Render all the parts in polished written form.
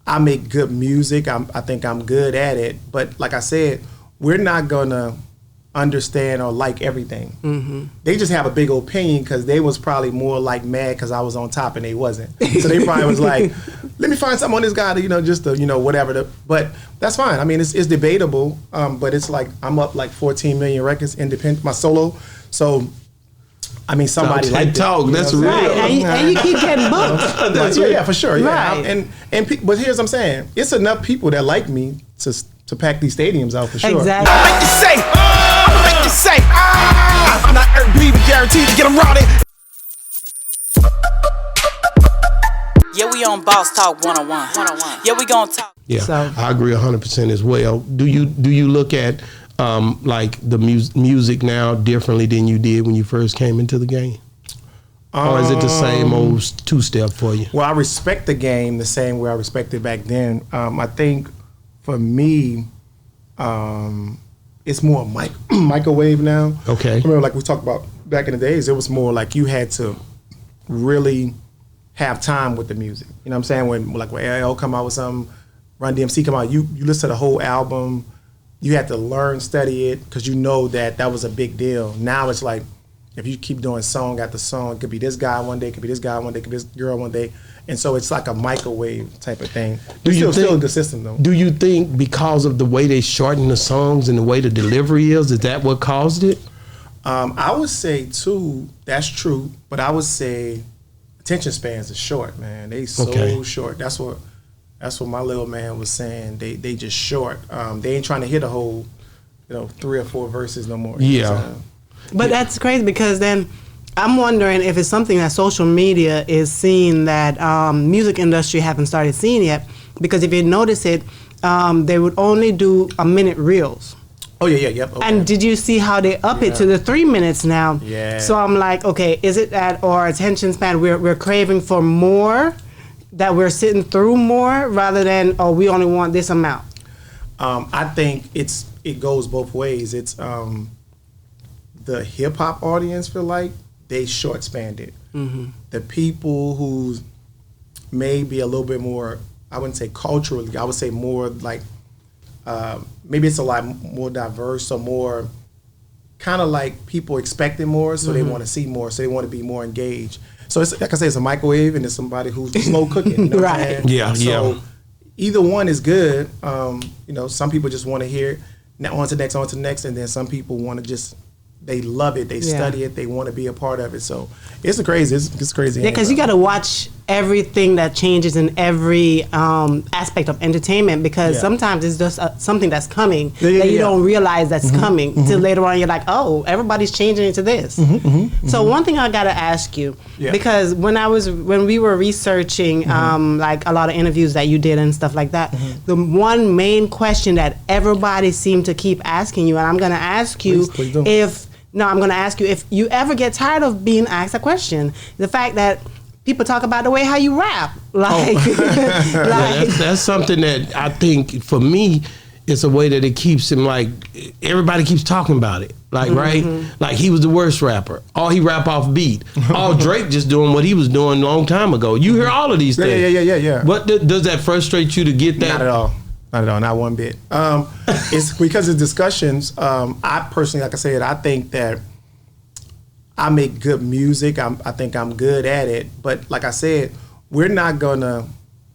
I make good music. I think I'm good at it. But like I said, we're not gonna understand or like everything. Mm-hmm. They just have a big opinion because they was probably more like mad because I was on top and they wasn't. So they probably was like, let me find something on this guy to, just to, whatever. But that's fine. I mean, it's debatable. But it's like I'm up like 14 million records independent, my solo. So I mean, somebody like talk. That's real. Right. And you keep getting booked. That's yeah, for sure. Yeah. Right. But here's what I'm saying. It's enough people that like me to pack these stadiums out for sure. Exactly. I'll make you say, I'm not Airbnb guaranteed to get them rowdy. Yeah, we on Boss Talk 101. Yeah, we gonna talk. Yeah, So, I agree 100% as well. Do you look at like the music now differently than you did when you first came into the game? Or is it the same old two-step for you? Well, I respect the game the same way I respected back then. I think for me, it's more microwave now. Okay. I remember, like we talked about back in the days, it was more like you had to really have time with the music. You know what I'm saying? When AL come out with something, Run DMC come out, you listen to the whole album. You had to learn, study it, because you know that was a big deal. Now it's like, if you keep doing song after song, it could be this guy one day, it could be this guy one day, it could be this girl one day. And so it's like a microwave type of thing. Still a good system, though. Do you think because of the way they shorten the songs and the way the delivery is that what caused it? I would say, too, that's true. But I would say attention spans are short, man. They so short. That's what my little man was saying. They just short. They ain't trying to hit a whole, 3 or 4 verses no more. Yeah. but that's crazy because then I'm wondering if it's something that social media is seeing that music industry haven't started seeing yet. Because if you notice it, they would only do a minute reels. Oh, yeah, yep. Okay. And did you see how they up it to the 3 minutes now? Yeah. So I'm like, okay, is it that our attention span, we're craving for more, that we're sitting through more rather than, we only want this amount? I think it goes both ways. It's the hip hop audience feel like they short spanned it. Mm-hmm. The people who may be a little bit more, I wouldn't say culturally, I would say more like, maybe it's a lot more diverse or more kind of like people expecting more, so they want to see more, so they want to be more engaged. So it's like I say, it's a microwave and it's somebody who's slow cooking. You know Right. what I'm saying? So either one is good. Some people just want to hear it. Now on to the next, and then some people want to just, they love it, they study it, they want to be a part of it. So it's crazy. It's crazy. Yeah, because you got to watch everything that changes in every aspect of entertainment, because sometimes it's just something that's coming that you don't realize that's coming till later on. You're like, oh, everybody's changing into this. So one thing I got to ask you, because when we were researching like a lot of interviews that you did and stuff like that, the one main question that everybody seemed to keep asking you, and I'm going to ask you I'm going to ask you if you ever get tired of being asked a question. The fact that people talk about the way how you rap. That's something that I think, for me, it's a way that it keeps him, like, everybody keeps talking about it. Like, right? Like, he was the worst rapper. Or he rap off beat. Or Drake just doing what he was doing a long time ago. You hear all of these things. Yeah. What does that frustrate you to get that? Not at all. Not at all, not one bit. It's because of discussions. I personally, like I said, I think that I make good music. I think I'm good at it. But like I said, we're not going to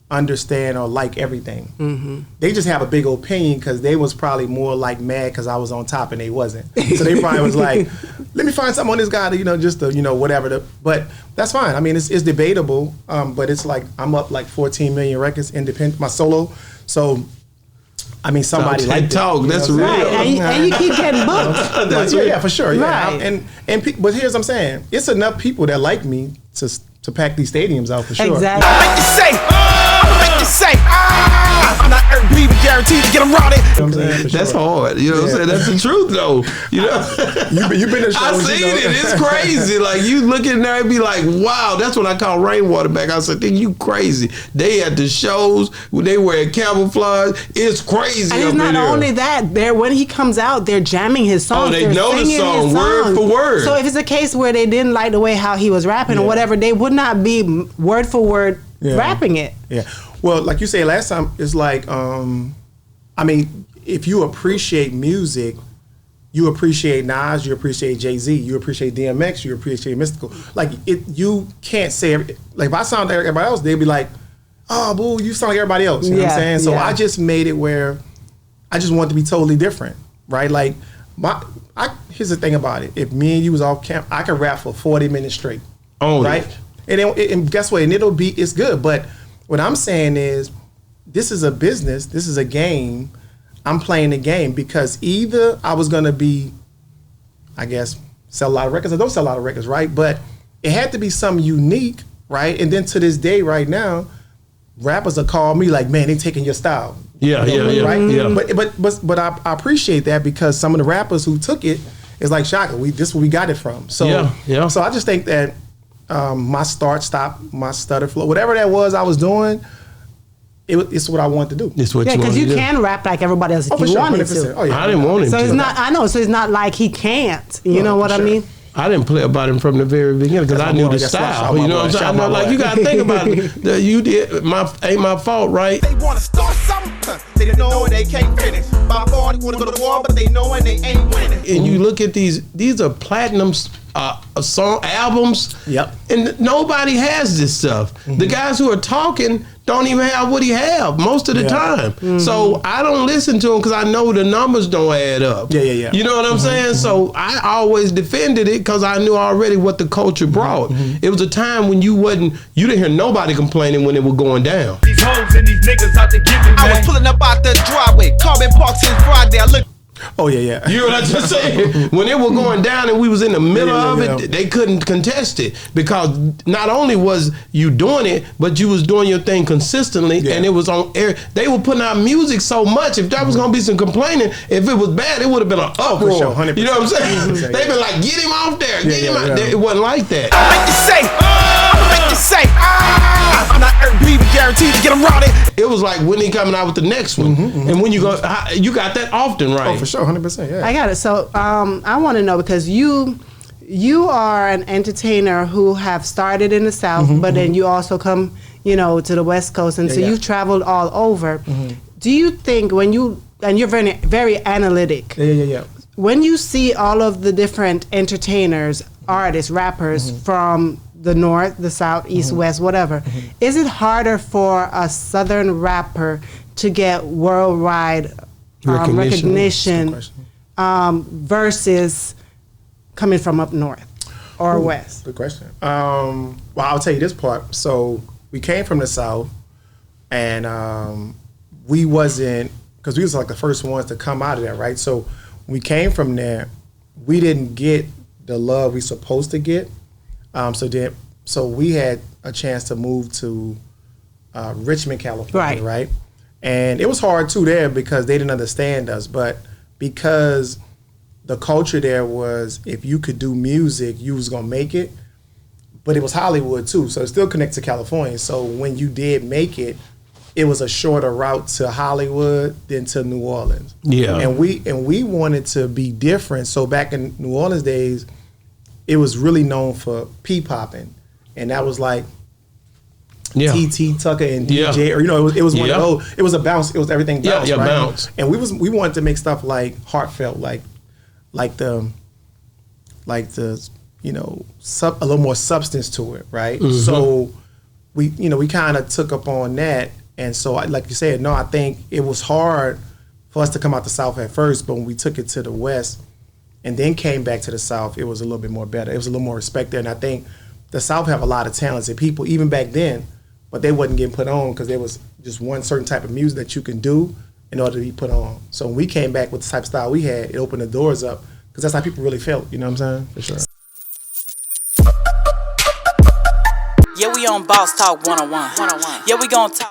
understand or like everything. They just have a big opinion because they was probably more like mad because I was on top and they wasn't. So they probably was like, let me find something on this guy to, just to, whatever. But that's fine. I mean, it's debatable. But it's like I'm up like 14 million records independent, my solo. So I mean, somebody like talk. That's real. Right. And you keep getting booked. Yeah, for sure. Yeah. Right. But here's what I'm saying. It's enough people that like me to pack these stadiums out for sure. Exactly. I'll make you say, I'm not Airbnb guaranteed to get them rowdy. You know what I'm saying? For That's sure. hard. You know what I'm saying? That's the truth, though. You know? You've been to shows. I seen it. It's crazy. Like, you look in there and be like, wow, that's what I call rainwater back. I said, think you crazy. They at the shows, they wear camouflage. It's crazy. And it's not only that. When he comes out, they're jamming his songs. Oh, they know the song word for word. So if it's a case where they didn't like the way how he was rapping or whatever, they would not be word for word rapping it. Yeah. Well, like you said last time, it's like, I mean, if you appreciate music, you appreciate Nas, you appreciate Jay-Z, you appreciate DMX, you appreciate Mystical. Like, you can't say, like, if I sound like everybody else, they'd be like, oh, boo, you sound like everybody else. You know what I'm saying? So I just made it where I just want to be totally different, right? Like, here's the thing about it. If me and you was off camp, I could rap for 40 minutes straight. Only. Right? And guess what? And it's good. But what I'm saying is, this is a business, this is a game. I'm playing the game because either I was gonna be, I guess, sell a lot of records. I don't sell a lot of records, right? But it had to be something unique, right? And then to this day, right now, rappers will call me like, man, they taking your style. Yeah, right? Yeah. But I appreciate that because some of the rappers who took it is like, Shaka, this is where we got it from. So So I just think that my start, stop, my stutter flow, whatever that was I was doing, it's what I want to do. It's what you want to do. because you can rap like everybody else if you wanted to. Oh, yeah. I didn't want him So to. it's not. I know. So it's not like he can't. You know what I mean? I didn't play about him from the very beginning because I knew the style. You know what I'm saying? I know, like, you got to think about it. You did ain't my fault, right? They wanna start something, they don't know they can't finish. By 40 wanna go to war, but they know and they ain't winning. And you look at these are platinum song albums. Yep. And nobody has this stuff. The guys who are talking don't even have what he have most of the time. So I don't listen to him because I know the numbers don't add up. Yeah. You know what I'm saying? So I always defended it because I knew already what the culture brought. It was a time when you didn't hear nobody complaining when it was going down. These hoes and these niggas out to get me, man. I was pulling up out the driveway, Carbon Park since Friday. I looked. Oh, yeah. You know what I just said? When it was going down and we was in the middle of it, they couldn't contest it because not only was you doing it, but you was doing your thing consistently and it was on air. They were putting out music so much. If there was going to be some complaining, if it was bad, it would have been an uproar. For sure, 100%. You know what I'm saying? They've been like, get him off there. Get him out there. It wasn't like that. I'ma make you say, I'm not Airbnb guaranteed to get them rowdy. It was like when he coming out with the next one. And when you got that often, right? Oh, for sure, 100%, yeah. I got it. So I want to know because you are an entertainer who have started in the South, but then you also come, to the West Coast, and so you've traveled all over. Do you think and you're very, very analytic. Yeah. When you see all of the different entertainers, artists, rappers from the North, the South, East, West, whatever, is it harder for a Southern rapper to get worldwide recognition versus coming from up North or West? Good question. Well, I'll tell you this part. So we came from the South, and we wasn't, because we was like the first ones to come out of there, right? So we came from there, we didn't get the love we supposed to get. So we had a chance to move to Richmond, California, right? And it was hard too there because they didn't understand us, but because the culture there was if you could do music, you was gonna make it. But it was Hollywood too, so it still connects to California. So when you did make it, it was a shorter route to Hollywood than to New Orleans. Yeah. And we wanted to be different. So back in New Orleans days, it was really known for P-popping. And that was like T.T. Tucker and DJ, or it was one of those. It was a bounce. It was everything bounce, right? Bounce. And we wanted to make stuff like heartfelt, like the a little more substance to it, right? So we kind of took up on that, and so like you said, I think it was hard for us to come out the South at first, but when we took it to the West and then came back to the South, it was a little bit more better. It was a little more respect there, and I think the South have a lot of talented people, even back then, but they wasn't getting put on because there was just one certain type of music that you can do in order to be put on. So when we came back with the type of style we had, it opened the doors up because that's how people really felt, you know what I'm saying? For sure. Yeah, we on Boss Talk 101. Yeah, we gon' talk.